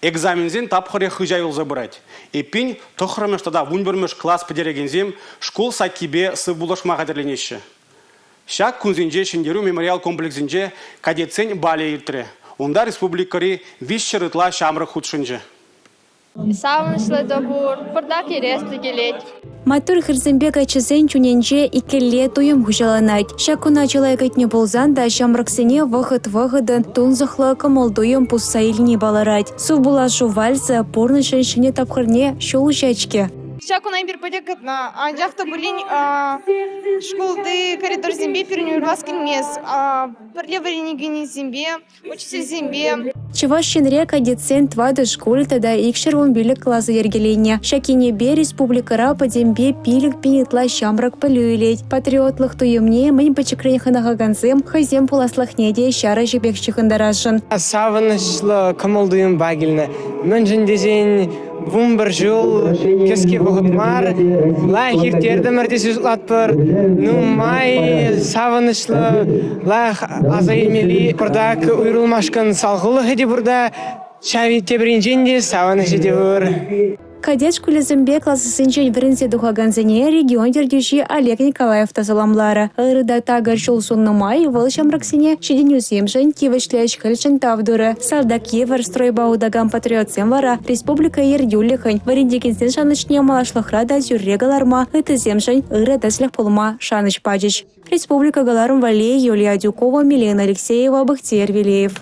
Экзамензен тапхыре хыжай улза брать. Эпин тохрамеш тада вунбермеш класс подерегензем школ сакибе сывбулашма кадерленеші. Шак кунзенже шендеру мемориал комплексенже кадетсен бале иртре. Онда республикари вишші рытла шамры худшынже. Савынышлы добур, пырдак ересті келет. Матур Хирзембек ачызен чуненже икелле туйым хужаланать. Шакуна человекетне болзан да шамраксене вахыт-вахыдын тунзахлы кымылдуйым пусса илне баларать. Су була жувальса порны женщине тапхырне шол жачке. Шакунай бир подекатна, анжақта булин школды коридор зембе перенюрлас келмес, пірле варенигіне зембе, учитель зембе. Чевашченре кадетсен твады школы да икшер билік классы ергелене. Шакинебе республикара падембе пилік пенетла шамрак пылюйлеть. Патриотлық туйымне мэнь пачекрень ханахаганзем хазем пуласлахне де шара жебек чихандарашын. Савынышлы кымылдуйым багилне. Мөн жіндезен вумбір жыл кеске бұғытмар. Лай хиртерді мәртесі жылатпыр. Май савынышлы лай азаймели. Құрдак уйрылмашкан салғылы хеде бұрда. Шави тебринженде савынышы де бұр. Кадет школы зембе классысынчен врензе духаганзене регион дердюши Олег Николаев тазаламлары. Ырыда тагар жол сонны май выл шамраксене шеденюземжен кивешлеш хыльчен тавдуры. Сардак евер стройбаудаган патриотсен вара республика ердюлихань. Варендекенсен шанычне малашлыхра да зюррегаларма ытыземжен ырыда слех полма шаныч паджич. Республика галарым Валей, Юлия Дюкова, Милена Алексеева, Бахтиер Вилеев.